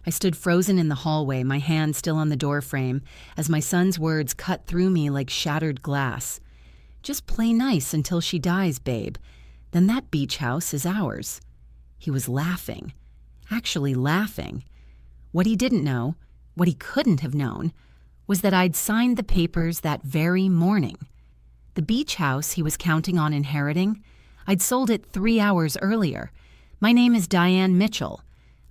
I stood frozen in the hallway, my hand still on the doorframe, as my son's words cut through me like shattered glass. "Just play nice until she dies, babe. Then that beach house is ours." He was laughing. Actually laughing. What he didn't know, what he couldn't have known, was that I'd signed the papers that very morning. The beach house he was counting on inheriting, I'd sold it 3 hours earlier. My name is Diane Mitchell.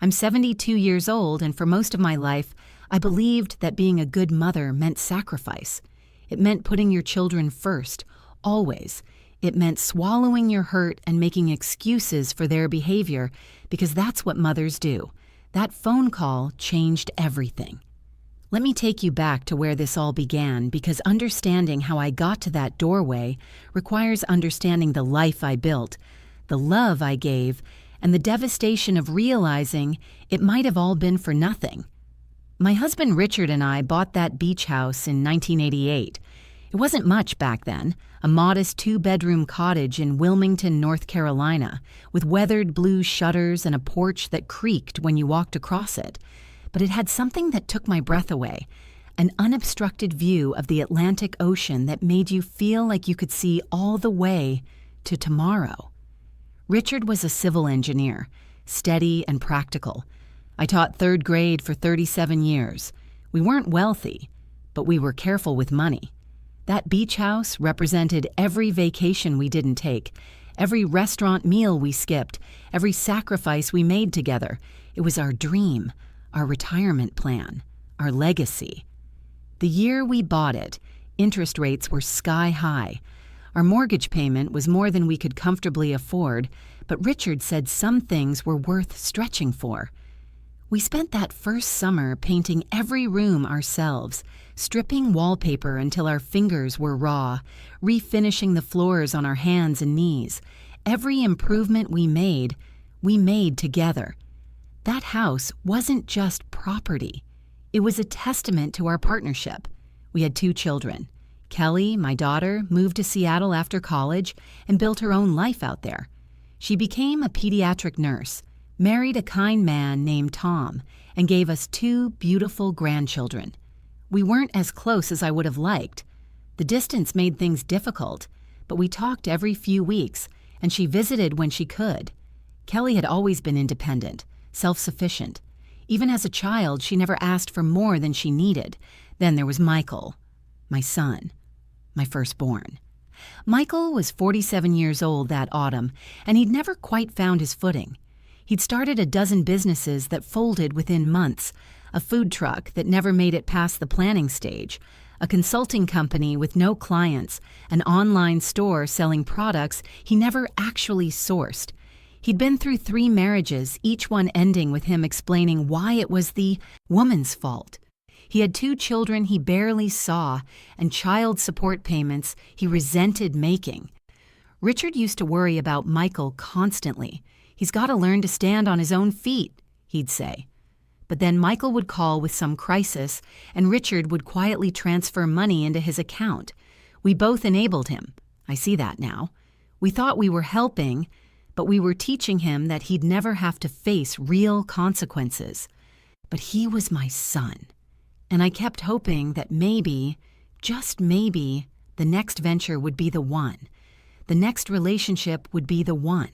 I'm 72 years old, and for most of my life, I believed that being a good mother meant sacrifice. It meant putting your children first, always. It meant swallowing your hurt and making excuses for their behavior, because that's what mothers do. That phone call changed everything. Let me take you back to where this all began, because understanding how I got to that doorway requires understanding the life I built, the love I gave, and the devastation of realizing it might have all been for nothing. My husband Richard and I bought that beach house in 1988. It wasn't much back then, a modest 2-bedroom cottage in Wilmington, North Carolina, with weathered blue shutters and a porch that creaked when you walked across it. But it had something that took my breath away, an unobstructed view of the Atlantic Ocean that made you feel like you could see all the way to tomorrow. Richard was a civil engineer, steady and practical. I taught 3rd grade for 37 years. We weren't wealthy, but we were careful with money. That beach house represented every vacation we didn't take, every restaurant meal we skipped, every sacrifice we made together. It was our dream, our retirement plan, our legacy. The year we bought it, interest rates were sky high. Our mortgage payment was more than we could comfortably afford, but Richard said some things were worth stretching for. We spent that first summer painting every room ourselves, stripping wallpaper until our fingers were raw, refinishing the floors on our hands and knees. Every improvement we made together. That house wasn't just property. It was a testament to our partnership. We had 2 children. Kelly, my daughter, moved to Seattle after college and built her own life out there. She became a pediatric nurse, married a kind man named Tom, and gave us 2 beautiful grandchildren. We weren't as close as I would have liked. The distance made things difficult, but we talked every few weeks, and she visited when she could. Kelly had always been independent, self-sufficient. Even as a child, she never asked for more than she needed. Then there was Michael, my son, my firstborn. Michael was 47 years old that autumn, and he'd never quite found his footing. He'd started a dozen businesses that folded within months, a food truck that never made it past the planning stage, a consulting company with no clients, an online store selling products he never actually sourced. He'd been through 3 marriages, each one ending with him explaining why it was the woman's fault. He had 2 children he barely saw, and child support payments he resented making. Richard used to worry about Michael constantly. "He's got to learn to stand on his own feet," he'd say. But then Michael would call with some crisis, and Richard would quietly transfer money into his account. We both enabled him. I see that now. We thought we were helping, but we were teaching him that he'd never have to face real consequences. But he was my son. And I kept hoping that maybe, just maybe, the next venture would be the one. The next relationship would be the one.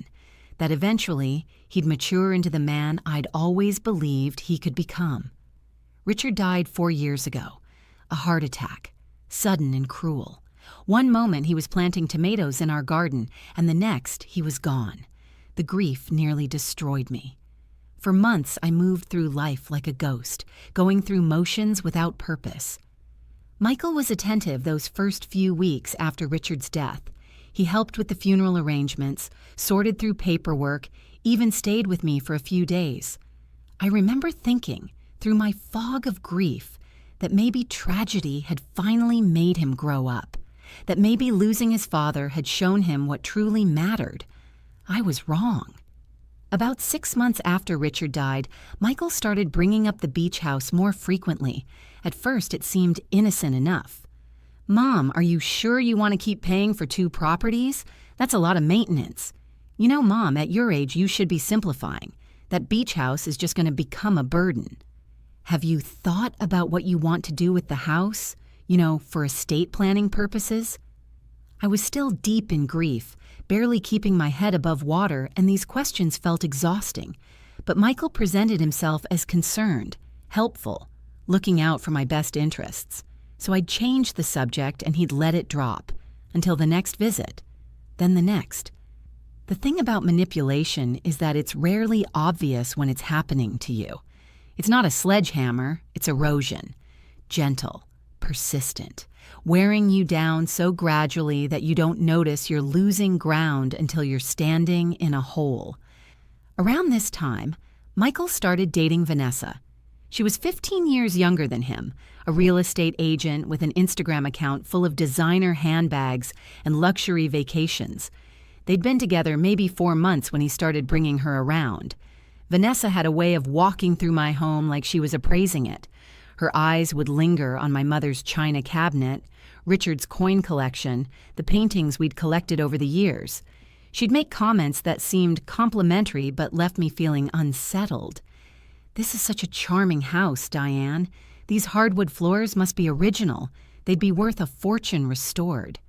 That eventually he'd mature into the man I'd always believed he could become. Richard died 4 years ago. A heart attack. Sudden and cruel. One moment he was planting tomatoes in our garden, and the next he was gone. The grief nearly destroyed me. For months, I moved through life like a ghost, going through motions without purpose. Michael was attentive those first few weeks after Richard's death. He helped with the funeral arrangements, sorted through paperwork, even stayed with me for a few days. I remember thinking, through my fog of grief, that maybe tragedy had finally made him grow up, that maybe losing his father had shown him what truly mattered. I was wrong. About 6 months after Richard died, Michael started bringing up the beach house more frequently. At first, it seemed innocent enough. "Mom, are you sure you want to keep paying for 2 properties? That's a lot of maintenance. You know, Mom, at your age, you should be simplifying. That beach house is just going to become a burden." Have you thought about what you want to do with the house? For estate planning purposes? I was still deep in grief, barely keeping my head above water, and these questions felt exhausting. But Michael presented himself as concerned, helpful, looking out for my best interests. So I'd change the subject and he'd let it drop, until the next visit, then the next. The thing about manipulation is that it's rarely obvious when it's happening to you. It's not a sledgehammer, it's erosion. Gentle, persistent, wearing you down so gradually that you don't notice you're losing ground until you're standing in a hole. Around this time, Michael started dating Vanessa. She was 15 years younger than him, a real estate agent with an Instagram account full of designer handbags and luxury vacations. They'd been together maybe 4 months when he started bringing her around. Vanessa had a way of walking through my home like she was appraising it. Her eyes would linger on my mother's china cabinet, Richard's coin collection, the paintings we'd collected over the years. She'd make comments that seemed complimentary but left me feeling unsettled. "This is such a charming house, Diane. These hardwood floors must be original. They'd be worth a fortune restored."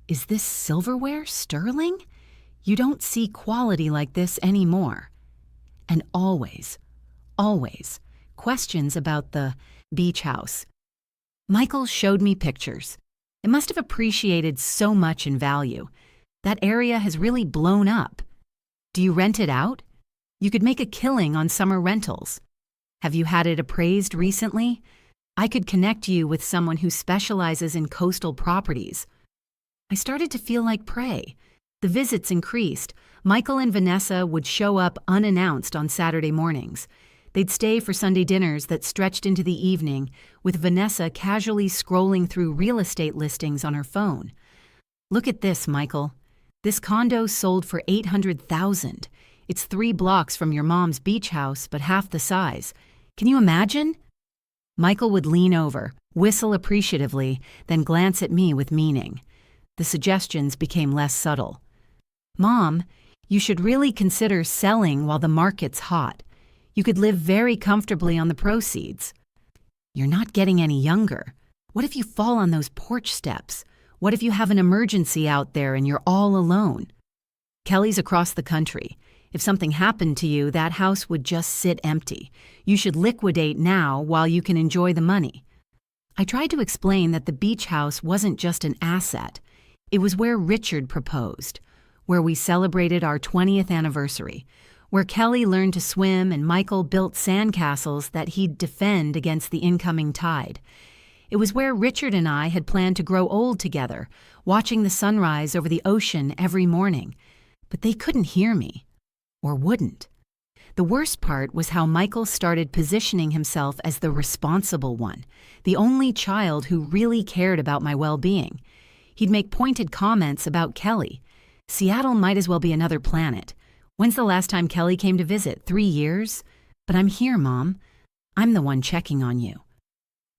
"Is this silverware sterling? You don't see quality like this anymore." And always, questions about the beach house. Michael showed me pictures. It must have appreciated so much in value. That area has really blown up. Do you rent it out? You could make a killing on summer rentals. Have you had it appraised recently? I could connect you with someone who specializes in coastal properties. I started to feel like prey. The visits increased. Michael and Vanessa would show up unannounced on Saturday mornings. They'd stay for Sunday dinners that stretched into the evening, with Vanessa casually scrolling through real estate listings on her phone. "Look at this, Michael. This condo sold for $800,000. It's 3 blocks from your mom's beach house, but half the size. Can you imagine?" Michael would lean over, whistle appreciatively, then glance at me with meaning. The suggestions became less subtle. "Mom, you should really consider selling while the market's hot. You could live very comfortably on the proceeds." "You're not getting any younger. What if you fall on those porch steps? What if you have an emergency out there and you're all alone? Kelly's across the country. If something happened to you, that house would just sit empty. You should liquidate now while you can enjoy the money." I tried to explain that the beach house wasn't just an asset. It was where Richard proposed, where we celebrated our 20th anniversary, where Kelly learned to swim and Michael built sandcastles that he'd defend against the incoming tide. It was where Richard and I had planned to grow old together, watching the sunrise over the ocean every morning. But they couldn't hear me. Or wouldn't. The worst part was how Michael started positioning himself as the responsible one, the only child who really cared about my well-being. He'd make pointed comments about Kelly. "Seattle might as well be another planet. When's the last time Kelly came to visit? 3 years? But I'm here, Mom. I'm the one checking on you."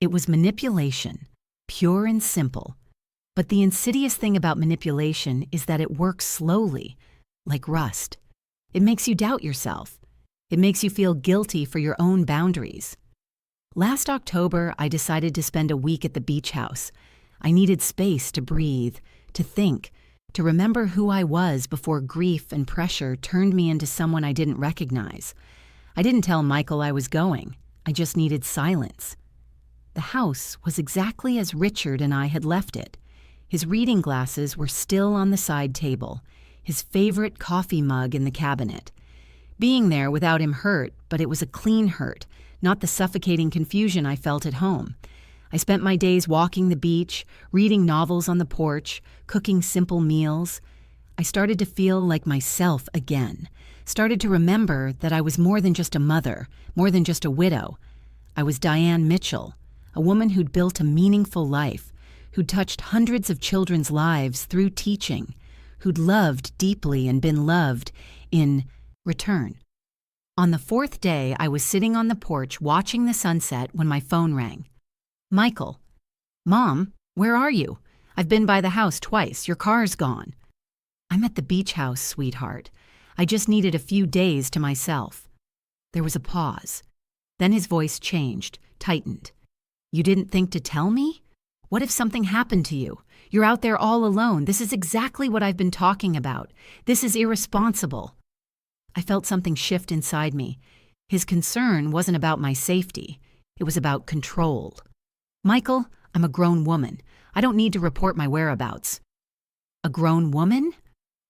It was manipulation, pure and simple. But the insidious thing about manipulation is that it works slowly, like rust. It makes you doubt yourself. It makes you feel guilty for your own boundaries. Last October, I decided to spend a week at the beach house. I needed space to breathe, to think, to remember who I was before grief and pressure turned me into someone I didn't recognize. I didn't tell Michael I was going. I just needed silence. The house was exactly as Richard and I had left it. His reading glasses were still on the side table, his favorite coffee mug in the cabinet. Being there without him hurt, but it was a clean hurt, not the suffocating confusion I felt at home. I spent my days walking the beach, reading novels on the porch, cooking simple meals. I started to feel like myself again, started to remember that I was more than just a mother, more than just a widow. I was Diane Mitchell, a woman who'd built a meaningful life, who'd touched hundreds of children's lives through teaching, who'd loved deeply and been loved in return. On the 4th day, I was sitting on the porch watching the sunset when my phone rang. "Michael." "Mom, where are you? I've been by the house twice. Your car's gone." "I'm at the beach house, sweetheart. I just needed a few days to myself." There was a pause. Then his voice changed, tightened. You didn't think to tell me? What if something happened to you? You're out there all alone. This is exactly what I've been talking about. This is irresponsible. I felt something shift inside me. His concern wasn't about my safety. It was about control. Michael, I'm a grown woman. I don't need to report my whereabouts. A grown woman?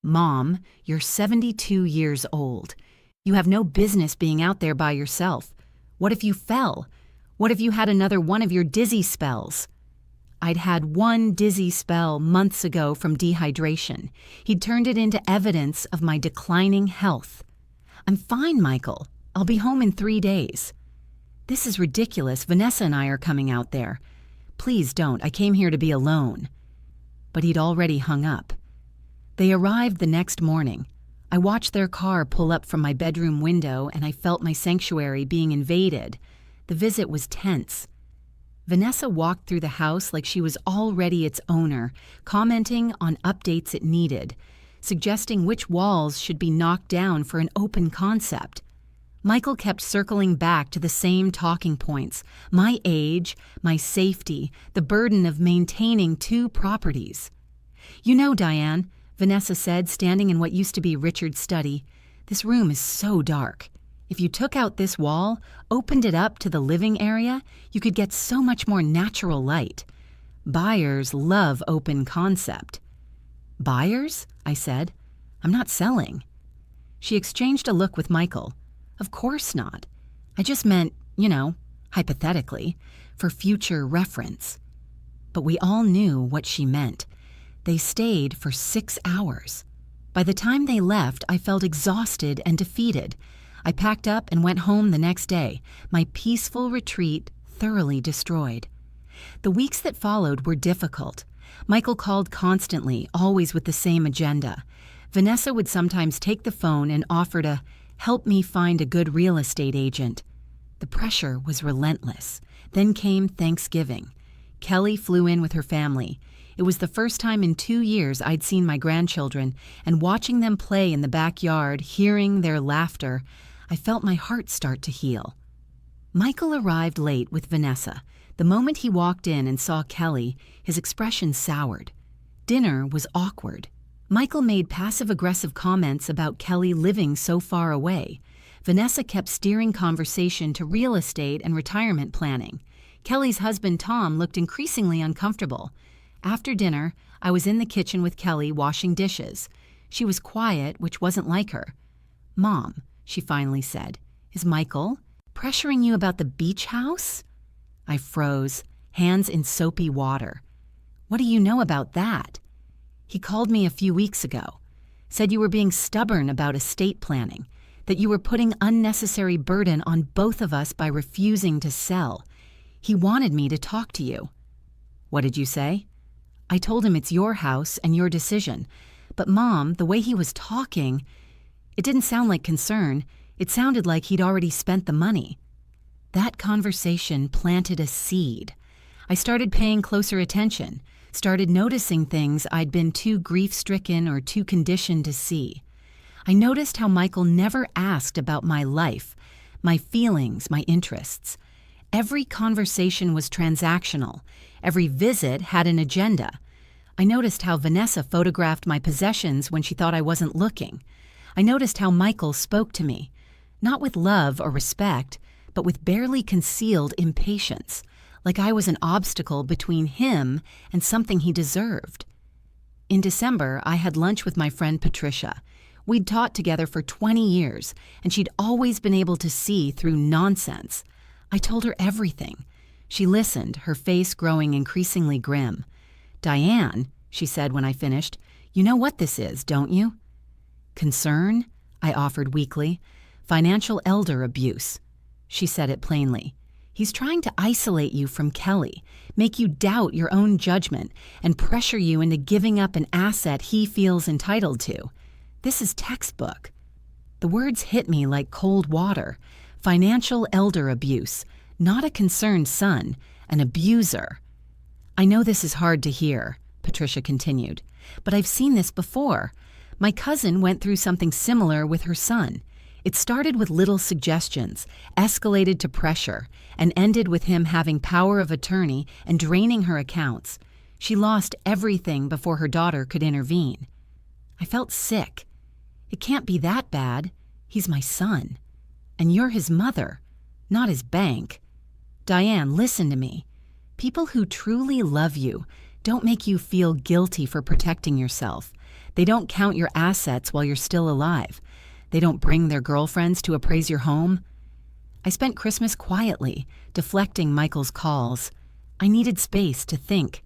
Mom, you're 72 years old. You have no business being out there by yourself. What if you fell? What if you had another one of your dizzy spells? I'd had one dizzy spell months ago from dehydration. He'd turned it into evidence of my declining health. I'm fine, Michael. I'll be home in 3 days. This is ridiculous. Vanessa and I are coming out there. Please don't. I came here to be alone. But he'd already hung up. They arrived the next morning. I watched their car pull up from my bedroom window and I felt my sanctuary being invaded. The visit was tense. Vanessa walked through the house like she was already its owner, commenting on updates it needed, suggesting which walls should be knocked down for an open concept. Michael kept circling back to the same talking points: my age, my safety, the burden of maintaining 2 properties. You know, Diane, Vanessa said, standing in what used to be Richard's study, this room is so dark. If you took out this wall, opened it up to the living area, you could get so much more natural light. Buyers love open concept. Buyers? I said. I'm not selling. She exchanged a look with Michael. Of course not. I just meant, hypothetically, for future reference. But we all knew what she meant. They stayed for 6 hours. By the time they left, I felt exhausted and defeated. I packed up and went home the next day, my peaceful retreat thoroughly destroyed. The weeks that followed were difficult. Michael called constantly, always with the same agenda. Vanessa would sometimes take the phone and offer to help me find a good real estate agent. The pressure was relentless. Then came Thanksgiving. Kelly flew in with her family. It was the first time in 2 years I'd seen my grandchildren, and watching them play in the backyard, hearing their laughter, I felt my heart start to heal. Michael arrived late with Vanessa. The moment he walked in and saw Kelly, his expression soured. Dinner was awkward. Michael made passive-aggressive comments about Kelly living so far away. Vanessa kept steering conversation to real estate and retirement planning. Kelly's husband, Tom, looked increasingly uncomfortable. After dinner, I was in the kitchen with Kelly washing dishes. She was quiet, which wasn't like her. Mom, she finally said, is Michael pressuring you about the beach house? I froze, hands in soapy water. What do you know about that? He called me a few weeks ago, said you were being stubborn about estate planning, that you were putting unnecessary burden on both of us by refusing to sell. He wanted me to talk to you. What did you say? I told him it's your house and your decision. But Mom, the way he was talking, it didn't sound like concern. It sounded like he'd already spent the money. That conversation planted a seed. I started paying closer attention, started noticing things I'd been too grief-stricken or too conditioned to see. I noticed how Michael never asked about my life, my feelings, my interests. Every conversation was transactional. Every visit had an agenda. I noticed how Vanessa photographed my possessions when she thought I wasn't looking. I noticed how Michael spoke to me, not with love or respect, but with barely concealed impatience, like I was an obstacle between him and something he deserved. In December, I had lunch with my friend Patricia. We'd taught together for 20 years, and she'd always been able to see through nonsense. I told her everything. She listened, her face growing increasingly grim. Diane, she said when I finished, you know what this is, don't you? Concern? I offered weakly. Financial elder abuse. She said it plainly. He's trying to isolate you from Kelly, make you doubt your own judgment, and pressure you into giving up an asset he feels entitled to. This is textbook. The words hit me like cold water. Financial elder abuse, not a concerned son, an abuser. I know this is hard to hear, Patricia continued, but I've seen this before. My cousin went through something similar with her son. It started with little suggestions, escalated to pressure, and ended with him having power of attorney and draining her accounts. She lost everything before her daughter could intervene. I felt sick. It can't be that bad. He's my son. And you're his mother, not his bank. Diane, listen to me. People who truly love you don't make you feel guilty for protecting yourself. They don't count your assets while you're still alive. They don't bring their girlfriends to appraise your home. I spent Christmas quietly, deflecting Michael's calls. I needed space to think.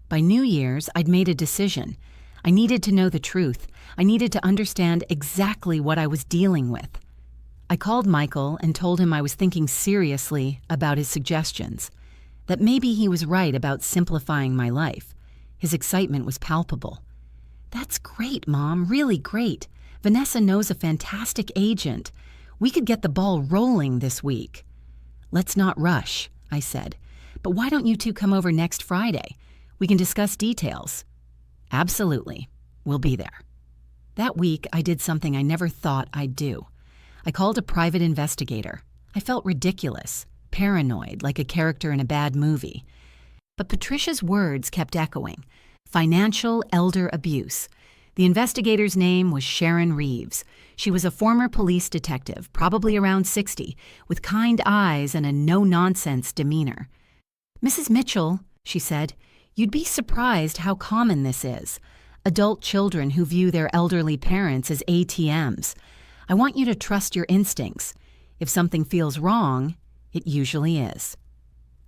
By New Year's, I'd made a decision. I needed to know the truth. I needed to understand exactly what I was dealing with. I called Michael and told him I was thinking seriously about his suggestions, that maybe he was right about simplifying my life. His excitement was palpable. "That's great, Mom, really great. Vanessa knows a fantastic agent. We could get the ball rolling this week." "Let's not rush," I said. "But why don't you two come over next Friday? We can discuss details." "Absolutely. We'll be there." That week, I did something I never thought I'd do. I called a private investigator. I felt ridiculous, paranoid, like a character in a bad movie. But Patricia's words kept echoing. Financial elder abuse. The investigator's name was Sharon Reeves. She was a former police detective, probably around 60, with kind eyes and a no-nonsense demeanor. "Mrs. Mitchell," she said, "you'd be surprised how common this is. Adult children who view their elderly parents as ATMs. I want you to trust your instincts. If something feels wrong, it usually is."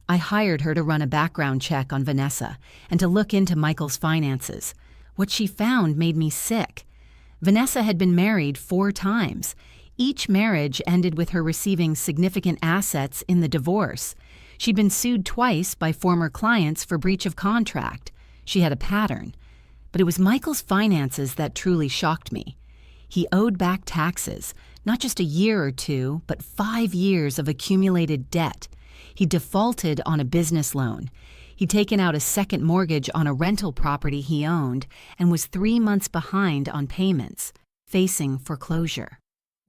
I hired her to run a background check on Vanessa and to look into Michael's finances. What she found made me sick. Vanessa had been married 4 times. Each marriage ended with her receiving significant assets in the divorce. She'd been sued twice by former clients for breach of contract. She had a pattern. But it was Michael's finances that truly shocked me. He owed back taxes, not just a year or 2, but 5 years of accumulated debt. He defaulted on a business loan. He'd taken out a second mortgage on a rental property he owned and was 3 months behind on payments, facing foreclosure.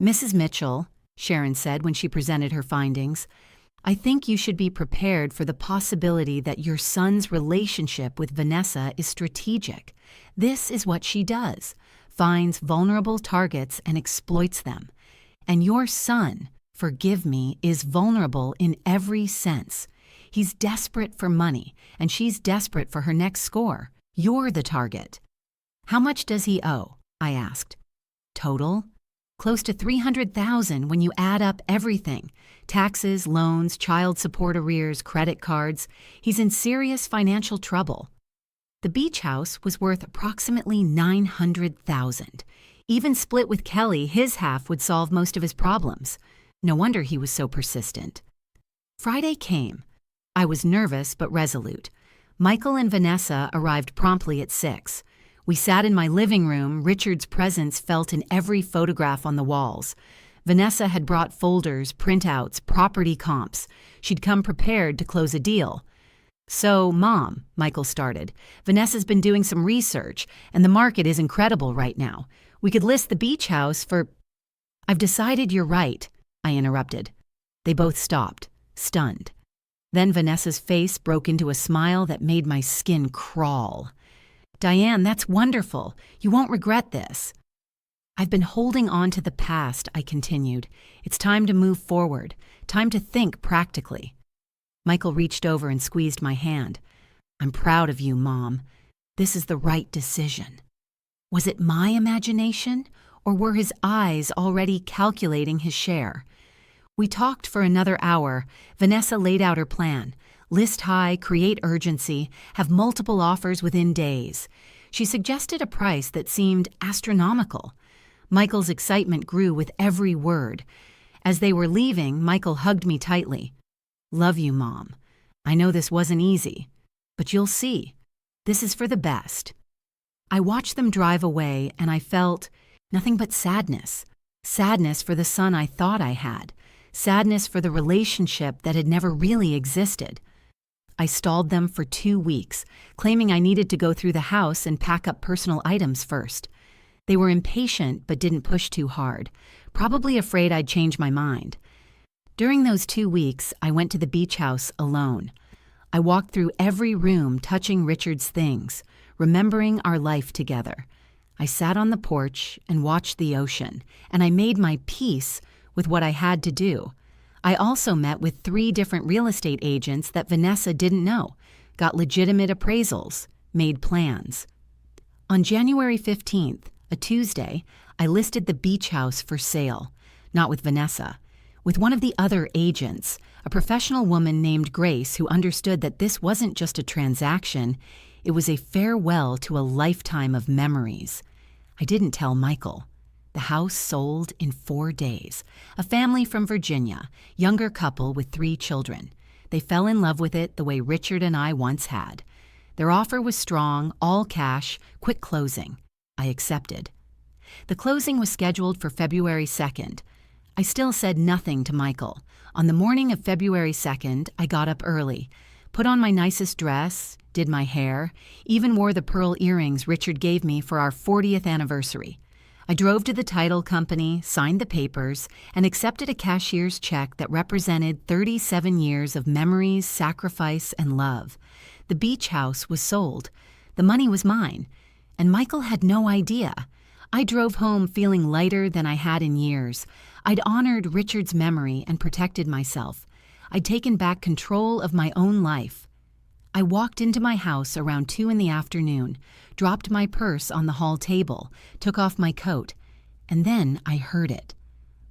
"Mrs. Mitchell," Sharon said when she presented her findings, "I think you should be prepared for the possibility that your son's relationship with Vanessa is strategic. This is what she does, finds vulnerable targets and exploits them. And your son, forgive me, is vulnerable in every sense. He's desperate for money, and she's desperate for her next score. You're the target." "How much does he owe?" I asked. "Total? Close to $300,000 when you add up everything. Taxes, loans, child support arrears, credit cards. He's in serious financial trouble." The beach house was worth approximately $900,000. Even split with Kelly, his half would solve most of his problems. No wonder he was so persistent. Friday came. I was nervous but resolute. Michael and Vanessa arrived promptly at 6. We sat in my living room. Richard's presence felt in every photograph on the walls. Vanessa had brought folders, printouts, property comps. She'd come prepared to close a deal. "So, Mom," Michael started, "Vanessa's been doing some research, and the market is incredible right now. We could list the beach house for—" "I've decided you're right," I interrupted. They both stopped, stunned. Then Vanessa's face broke into a smile that made my skin crawl. "Diane, that's wonderful. You won't regret this." "I've been holding on to the past," I continued. "It's time to move forward, time to think practically." Michael reached over and squeezed my hand. "I'm proud of you, Mom. This is the right decision." Was it my imagination, or were his eyes already calculating his share? We talked for another hour. Vanessa laid out her plan. List high, create urgency, have multiple offers within days. She suggested a price that seemed astronomical. Michael's excitement grew with every word. As they were leaving, Michael hugged me tightly. "Love you, Mom. I know this wasn't easy, but you'll see. This is for the best." I watched them drive away, and I felt nothing but sadness. Sadness for the son I thought I had. Sadness for the relationship that had never really existed. I stalled them for 2 weeks, claiming I needed to go through the house and pack up personal items first. They were impatient but didn't push too hard. probably afraid I'd change my mind. During those 2 weeks, I went to the beach house alone. I walked through every room touching Richard's things, remembering our life together. I sat on the porch and watched the ocean, and I made my peace with what I had to do. I also met with 3 different real estate agents that Vanessa didn't know, got legitimate appraisals, made plans. On January 15th, a Tuesday, I listed the beach house for sale, not with Vanessa, with one of the other agents, a professional woman named Grace who understood that this wasn't just a transaction, it was a farewell to a lifetime of memories. I didn't tell Michael. The house sold in 4 days. A family from Virginia, younger couple with 3 children. They fell in love with it the way Richard and I once had. Their offer was strong, all cash, quick closing. I accepted. The closing was scheduled for February 2nd. I still said nothing to Michael. On the morning of February 2nd, I got up early, put on my nicest dress, did my hair, even wore the pearl earrings Richard gave me for our 40th anniversary. I drove to the title company, signed the papers, and accepted a cashier's check that represented 37 years of memories, sacrifice, and love. The beach house was sold. The money was mine, and Michael had no idea. I drove home feeling lighter than I had in years. I'd honored Richard's memory and protected myself. I'd taken back control of my own life. I walked into my house around 2 in the afternoon, dropped my purse on the hall table, took off my coat, and then I heard it.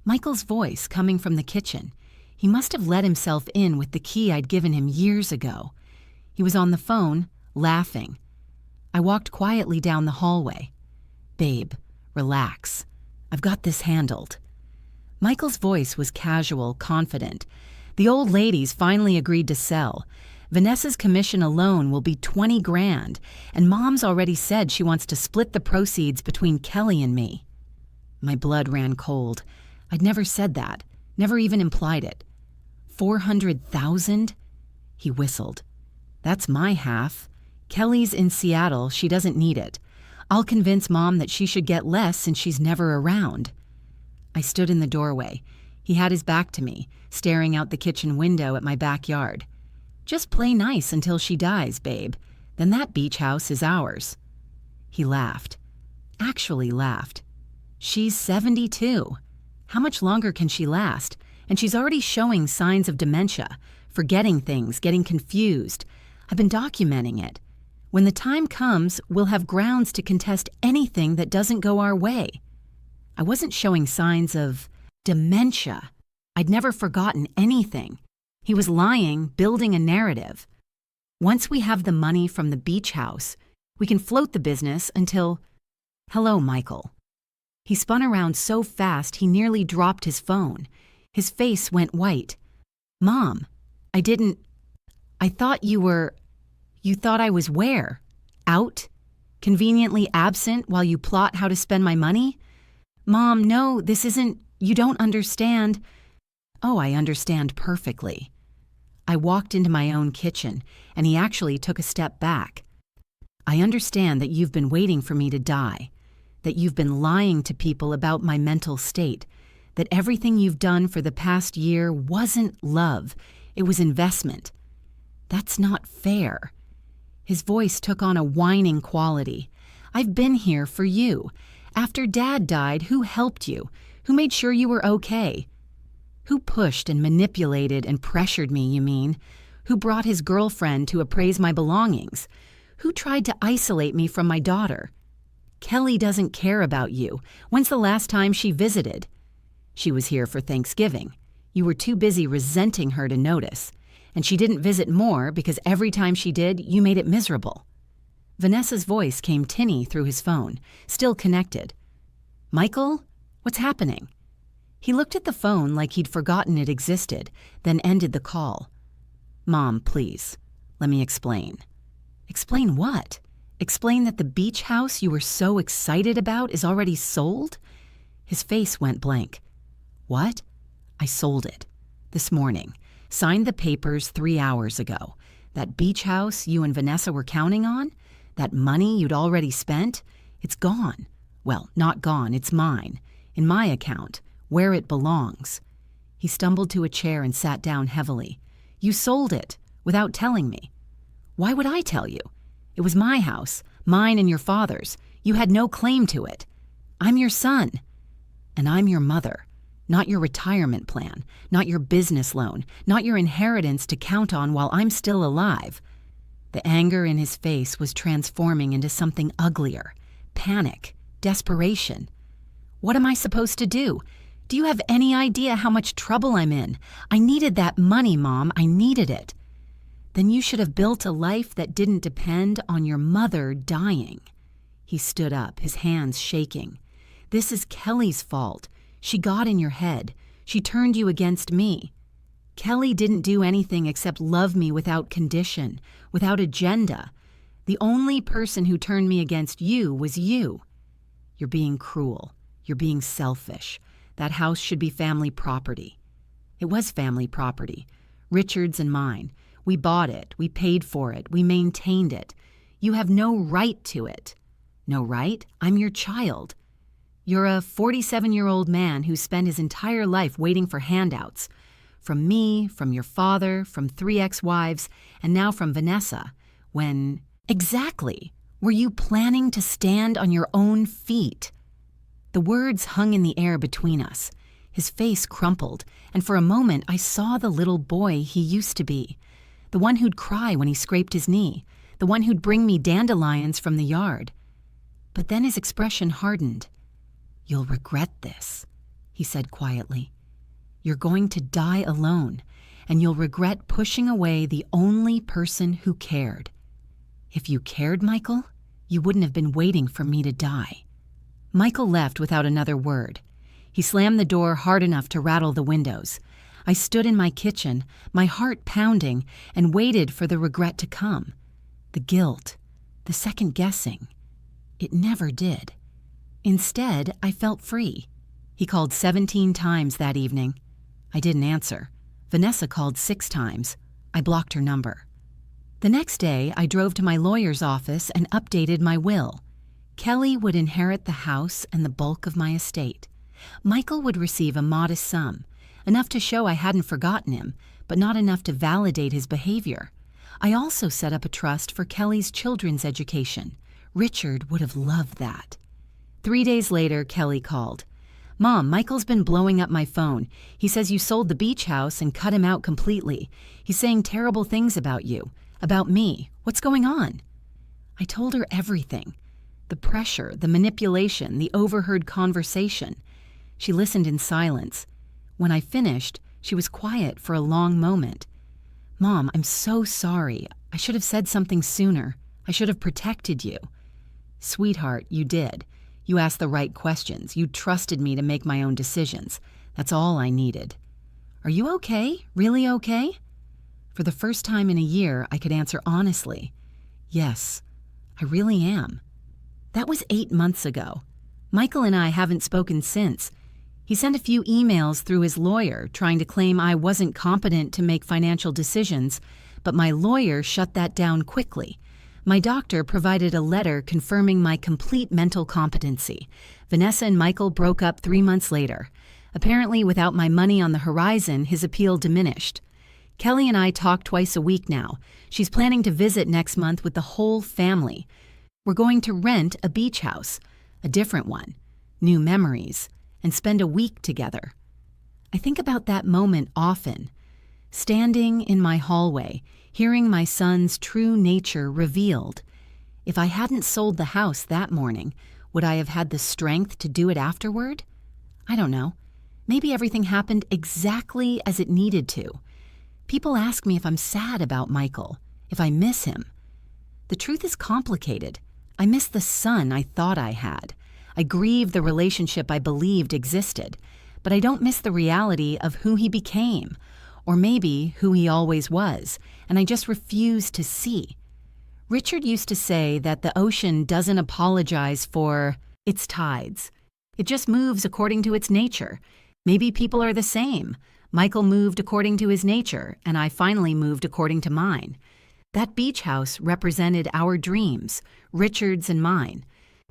Michael's voice coming from the kitchen. He must have let himself in with the key I'd given him years ago. He was on the phone, laughing. I walked quietly down the hallway. "Babe, relax. I've got this handled." Michael's voice was casual, confident. "The old lady's finally agreed to sell. Vanessa's commission alone will be 20 grand, and Mom's already said she wants to split the proceeds between Kelly and me." My blood ran cold. I'd never said that, never even implied it. 400,000? He whistled. "That's my half. Kelly's in Seattle, she doesn't need it. I'll convince Mom that she should get less since she's never around." I stood in the doorway. He had his back to me, staring out the kitchen window at my backyard. "Just play nice until she dies, babe. Then that beach house is ours." He laughed. Actually laughed. "She's 72. How much longer can she last? And she's already showing signs of dementia, forgetting things, getting confused. I've been documenting it. When the time comes, we'll have grounds to contest anything that doesn't go our way." I wasn't showing signs of dementia. I'd never forgotten anything. He was lying, building a narrative. Once we have the money from the beach house, we can float the business until... "Hello, Michael." He spun around so fast he nearly dropped his phone. His face went white. "Mom, I thought you thought I was where? Out? Conveniently absent while you plot how to spend my money? Mom, no, this isn't, you don't understand." "Oh, I understand perfectly." I walked into my own kitchen, and he actually took a step back. "I understand that you've been waiting for me to die, that you've been lying to people about my mental state, that everything you've done for the past year wasn't love, it was investment. That's not fair." His voice took on a whining quality. "I've been here for you. After Dad died, who helped you? Who made sure you were okay? Who pushed and manipulated and pressured me, you mean? Who brought his girlfriend to appraise my belongings? Who tried to isolate me from my daughter? Kelly doesn't care about you. When's the last time she visited? She was here for Thanksgiving. You were too busy resenting her to notice. And she didn't visit more because every time she did, you made it miserable." Vanessa's voice came tinny through his phone, still connected. "Michael, what's happening?" He looked at the phone like he'd forgotten it existed, then ended the call. "Mom, please, let me explain." "Explain what? Explain that the beach house you were so excited about is already sold?" His face went blank. "What?" "I sold it. This morning. Signed the papers 3 hours ago. That beach house you and Vanessa were counting on? That money you'd already spent? It's gone. Well, not gone, it's mine. In my account. where it belongs." He stumbled to a chair and sat down heavily. "You sold it, without telling me." "Why would I tell you? It was my house, mine and your father's. You had no claim to it. I'm your son. And I'm your mother. Not your retirement plan, not your business loan, not your inheritance to count on while I'm still alive." The anger in his face was transforming into something uglier. Panic, desperation. "What am I supposed to do? Do you have any idea how much trouble I'm in? I needed that money, Mom. I needed it." "Then you should have built a life that didn't depend on your mother dying." He stood up, his hands shaking. "This is Kelly's fault. She got in your head. She turned you against me. Kelly didn't do anything except love me without condition, without agenda. The only person who turned me against you was you. You're being cruel. You're being selfish. That house should be family property." It was family property. Richard's and mine. We bought it. We paid for it. We maintained it. You have no right to it. No right? I'm your child. You're a 47-year-old man who spent his entire life waiting for handouts. From me, from your father, from 3 ex-wives, and now from Vanessa. When... Exactly. Were you planning to stand on your own feet? The words hung in the air between us. His face crumpled, and for a moment I saw the little boy he used to be. The one who'd cry when he scraped his knee. The one who'd bring me dandelions from the yard. But then his expression hardened. "You'll regret this," he said quietly. "You're going to die alone, and you'll regret pushing away the only person who cared. If you cared, Michael, you wouldn't have been waiting for me to die." Michael left without another word. He slammed the door hard enough to rattle the windows. I stood in my kitchen, my heart pounding, and waited for the regret to come. The guilt, the second-guessing. It never did. Instead, I felt free. He called 17 times that evening. I didn't answer. Vanessa called 6 times. I blocked her number. The next day, I drove to my lawyer's office and updated my will. Kelly would inherit the house and the bulk of my estate. Michael would receive a modest sum, enough to show I hadn't forgotten him, but not enough to validate his behavior. I also set up a trust for Kelly's children's education. Richard would have loved that. 3 days later, Kelly called. "Mom, Michael's been blowing up my phone. He says you sold the beach house and cut him out completely. He's saying terrible things about you, about me. What's going on?" I told her everything. The pressure, the manipulation, the overheard conversation. She listened in silence. When I finished, she was quiet for a long moment. "Mom, I'm so sorry. I should have said something sooner. I should have protected you." "Sweetheart, you did. You asked the right questions. You trusted me to make my own decisions. That's all I needed." "Are you okay? Really okay?" For the first time in a year, I could answer honestly. "Yes, I really am." That was 8 months ago. Michael and I haven't spoken since. He sent a few emails through his lawyer trying to claim I wasn't competent to make financial decisions, but my lawyer shut that down quickly. My doctor provided a letter confirming my complete mental competency. Vanessa and Michael broke up 3 months later. Apparently, without my money on the horizon, his appeal diminished. Kelly and I talk twice a week now. She's planning to visit next month with the whole family. We're going to rent a beach house, a different one, new memories, and spend a week together. I think about that moment often, standing in my hallway, hearing my son's true nature revealed. If I hadn't sold the house that morning, would I have had the strength to do it afterward? I don't know. Maybe everything happened exactly as it needed to. People ask me if I'm sad about Michael, if I miss him. The truth is complicated. I miss the son I thought I had. I grieve the relationship I believed existed, but I don't miss the reality of who he became, or maybe who he always was, and I just refuse to see. Richard used to say that the ocean doesn't apologize for its tides. It just moves according to its nature. Maybe people are the same. Michael moved according to his nature, and I finally moved according to mine. That beach house represented our dreams, Richard's and mine.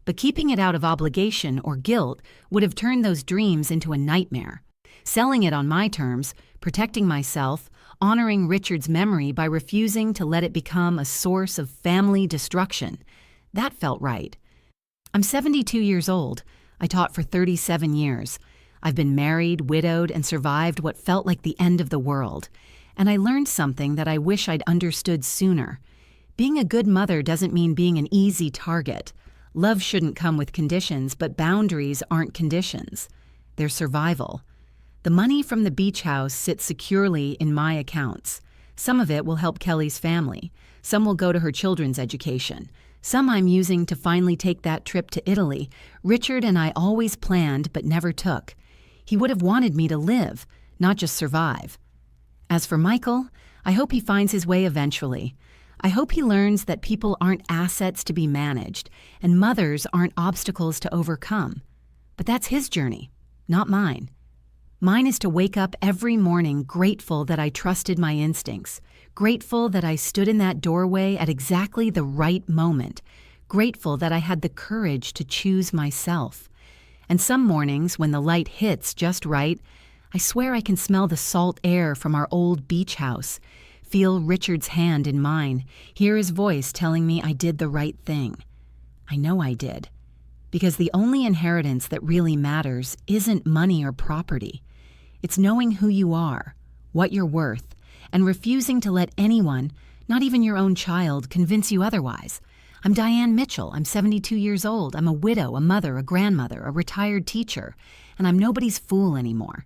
But keeping it out of obligation or guilt would have turned those dreams into a nightmare. Selling it on my terms, protecting myself, honoring Richard's memory by refusing to let it become a source of family destruction. That felt right. I'm 72 years old. I taught for 37 years. I've been married, widowed, and survived what felt like the end of the world. And I learned something that I wish I'd understood sooner. Being a good mother doesn't mean being an easy target. Love shouldn't come with conditions, but boundaries aren't conditions. They're survival. The money from the beach house sits securely in my accounts. Some of it will help Kelly's family. Some will go to her children's education. Some I'm using to finally take that trip to Italy Richard and I always planned but never took. He would have wanted me to live, not just survive. As for Michael, I hope he finds his way eventually. I hope he learns that people aren't assets to be managed, and mothers aren't obstacles to overcome. But that's his journey, not mine. Mine is to wake up every morning grateful that I trusted my instincts, grateful that I stood in that doorway at exactly the right moment, grateful that I had the courage to choose myself. And some mornings, when the light hits just right, I swear I can smell the salt air from our old beach house, feel Richard's hand in mine, hear his voice telling me I did the right thing. I know I did. Because the only inheritance that really matters isn't money or property. It's knowing who you are, what you're worth, and refusing to let anyone, not even your own child, convince you otherwise. I'm Diane Mitchell. I'm 72 years old. I'm a widow, a mother, a grandmother, a retired teacher, and I'm nobody's fool anymore.